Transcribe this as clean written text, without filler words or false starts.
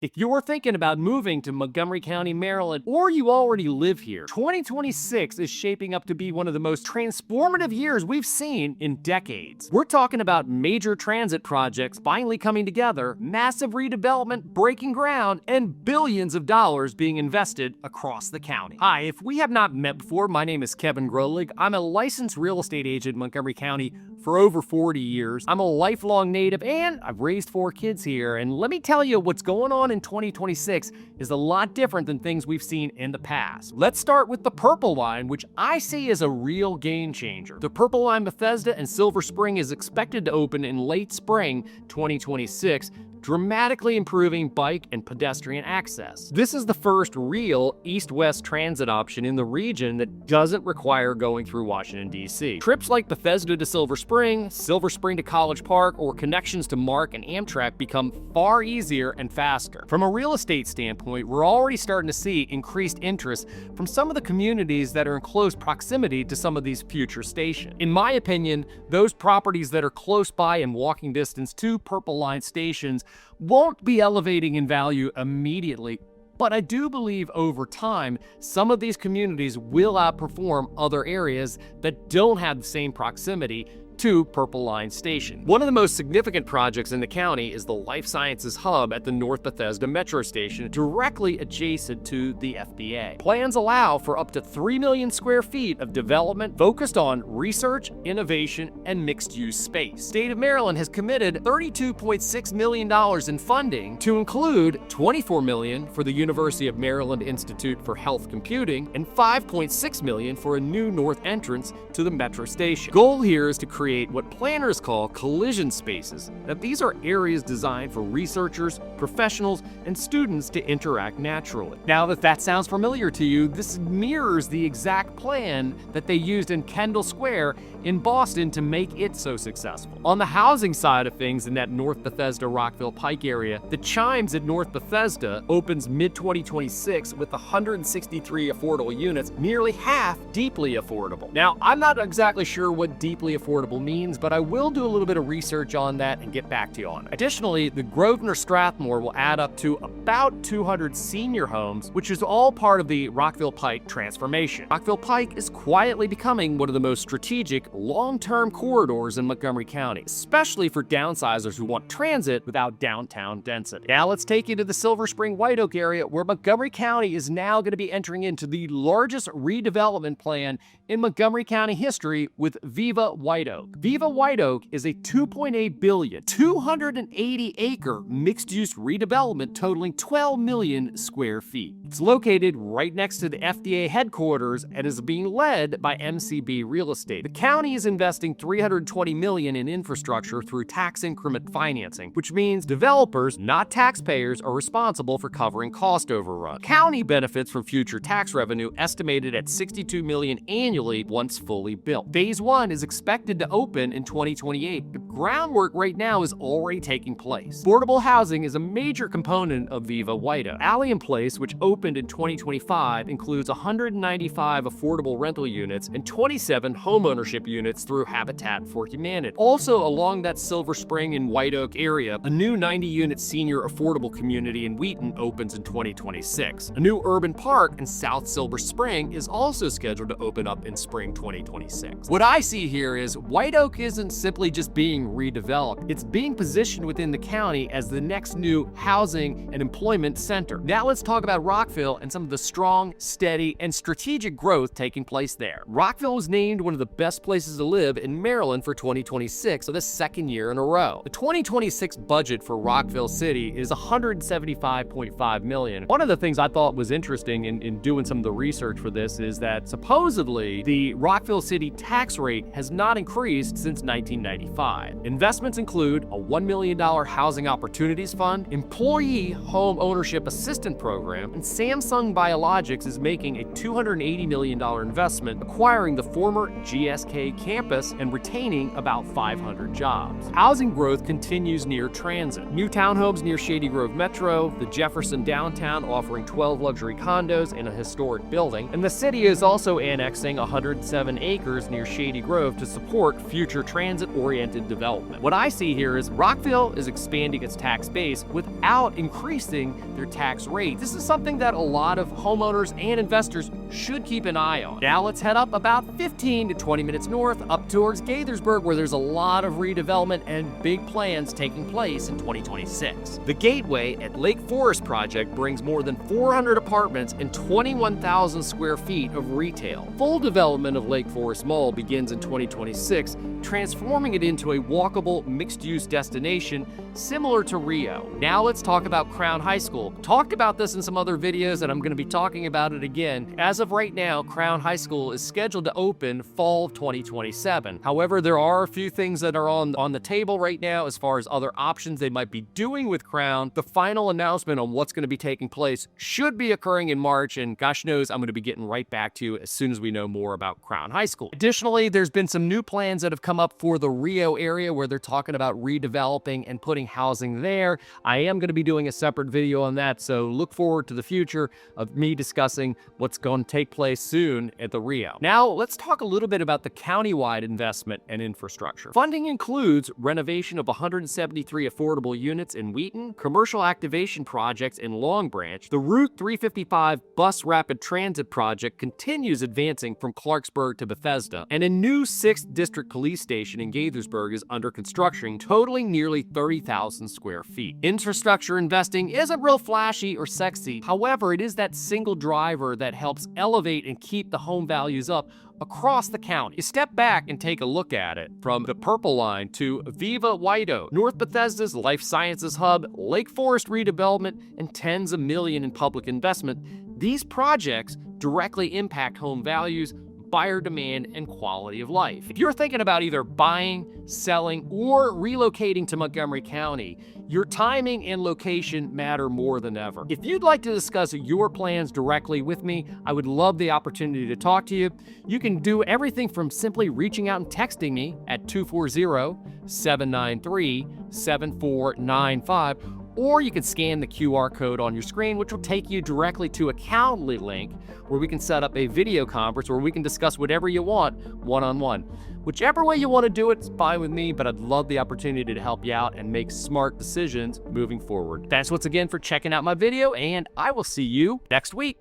If you're thinking about moving to Montgomery County, Maryland, or you already live here, 2026 is shaping up to be one of the most transformative years we've seen in decades. We're talking about major transit projects finally coming together, massive redevelopment breaking ground, and billions of dollars being invested across the county. Hi, if we have not met before, my name is Kevin Grolig. I'm a licensed real estate agent in Montgomery County for over 40 years. I'm a lifelong native and I've raised 4 kids here. And let me tell you, what's going on in 2026 is a lot different than things we've seen in the past. Let's start with the Purple Line, which I see as a real game changer. The Purple Line Bethesda and Silver Spring is expected to open in late spring 2026, dramatically improving bike and pedestrian access. This is the first real east-west transit option in the region that doesn't require going through Washington, D.C. Trips like Bethesda to Silver Spring to College Park, or connections to MARC and Amtrak become far easier and faster. From a real estate standpoint, we're already starting to see increased interest from some of the communities that are in close proximity to some of these future stations. In my opinion, those properties that are close by and walking distance to Purple Line stations won't be elevating in value immediately, but I do believe over time, some of these communities will outperform other areas that don't have the same proximity to Purple Line Station. One of the most significant projects in the county is the Life Sciences Hub at the North Bethesda Metro Station, directly adjacent to the FDA. Plans allow for up to 3 million square feet of development focused on research, innovation, and mixed-use space. State of Maryland has committed $32.6 million in funding, to include $24 million for the University of Maryland Institute for Health Computing and $5.6 million for a new north entrance to the Metro Station. Goal here is to create what planners call collision spaces. Now, these are areas designed for researchers, professionals, and students to interact naturally. Now, if that sounds familiar to you, this mirrors the exact plan that they used in Kendall Square in Boston to make it so successful. On the housing side of things in that North Bethesda, Rockville, Pike area, the Chimes at North Bethesda opens mid-2026 with 163 affordable units, nearly half deeply affordable. Now, I'm not exactly sure what deeply affordable means, but I will do a little bit of research on that and get back to you on it. Additionally, the Grosvenor Strathmore will add up to about 200 senior homes, which is all part of the Rockville Pike transformation. Rockville Pike is quietly becoming one of the most strategic long-term corridors in Montgomery County, especially for downsizers who want transit without downtown density. Now let's take you to the Silver Spring White Oak area, where Montgomery County is now going to be entering into the largest redevelopment plan in Montgomery County history with Viva White Oak. Viva White Oak is a $2.8 billion, 280-acre mixed-use redevelopment totaling 12 million square feet. It's located right next to the FDA headquarters and is being led by MCB Real Estate. The county is investing $320 million in infrastructure through tax increment financing, which means developers, not taxpayers, are responsible for covering cost overrun. County benefits from future tax revenue estimated at $62 million annually once fully built. Phase 1 is expected to open in 2028. The groundwork right now is already taking place. Affordable housing is a major component of Viva White Oak. Allium Place, which opened in 2025, includes 195 affordable rental units and 27 homeownership units through Habitat for Humanity. Also, along that Silver Spring and White Oak area, a new 90-unit senior affordable community in Wheaton opens in 2026. A new urban park in South Silver Spring is also scheduled to open up in spring 2026. What I see here is White Oak isn't simply just being redeveloped, it's being positioned within the county as the next new housing and employment center. Now let's talk about Rockville and some of the strong, steady, and strategic growth taking place there. Rockville was named one of the best places to live in Maryland for 2026 for the second year in a row. The 2026 budget for Rockville City is $175.5 million. One of the things I thought was interesting in doing some of the research for this is that supposedly the Rockville City tax rate has not increased since 1995. Investments include a $1 million Housing Opportunities Fund, Employee Home Ownership Assistance Program, and Samsung Biologics is making a $280 million investment acquiring the former GSK campus and retaining about 500 jobs. Housing growth continues near transit. New townhomes near Shady Grove Metro, the Jefferson downtown offering 12 luxury condos in a historic building, and the city is also annexing 107 acres near Shady Grove to support future transit-oriented development. What I see here is Rockville is expanding its tax base without increasing reducing their tax rate. This is something that a lot of homeowners and investors should keep an eye on. Now let's head up about 15 to 20 minutes north up towards Gaithersburg, where there's a lot of redevelopment and big plans taking place in 2026. The Gateway at Lake Forest project brings more than 400 apartments and 21,000 square feet of retail. Full development of Lake Forest Mall begins in 2026, transforming it into a walkable, mixed-use destination similar to Rio. Now let's talk about Crown High School. Talked about this in some other videos, and I'm going to be talking about it again. As of right now, Crown High School is scheduled to open fall of 2027. However, there are a few things that are on the table right now as far as other options they might be doing with Crown. The final announcement on what's going to be taking place should be occurring in March, and gosh knows I'm going to be getting right back to you as soon as we know more about Crown High School. Additionally, there's been some new plans that have come up for the Rio area where they're talking about redeveloping and putting housing there. I am going to be doing a separate video on that, so look forward to the future of me discussing what's going to take place soon at the Rio. Now, let's talk a little bit about the countywide investment and infrastructure. Funding includes renovation of 173 affordable units in Wheaton, commercial activation projects in Long Branch. The Route 355 bus rapid transit project continues advancing from Clarksburg to Bethesda, and a new 6th District Police Station in Gaithersburg is under construction, totaling nearly 30,000 square feet. Infrastructure investing isn't real flashy or sexy. However, it is that single driver that helps elevate and keep the home values up across the county. You step back and take a look at it. From the Purple Line to Viva White Oak, North Bethesda's life sciences hub, Lake Forest redevelopment, and tens of millions in public investment, these projects directly impact home values, buyer demand, and quality of life. If you're thinking about either buying, selling, or relocating to Montgomery County, your timing and location matter more than ever. If you'd like to discuss your plans directly with me, I would love the opportunity to talk to you. You can do everything from simply reaching out and texting me at 240-793-7495, or you can scan the QR code on your screen, which will take you directly to a Calendly link where we can set up a video conference where we can discuss whatever you want one-on-one. Whichever way you want to do it, it's fine with me, but I'd love the opportunity to help you out and make smart decisions moving forward. Thanks once again for checking out my video, and I will see you next week.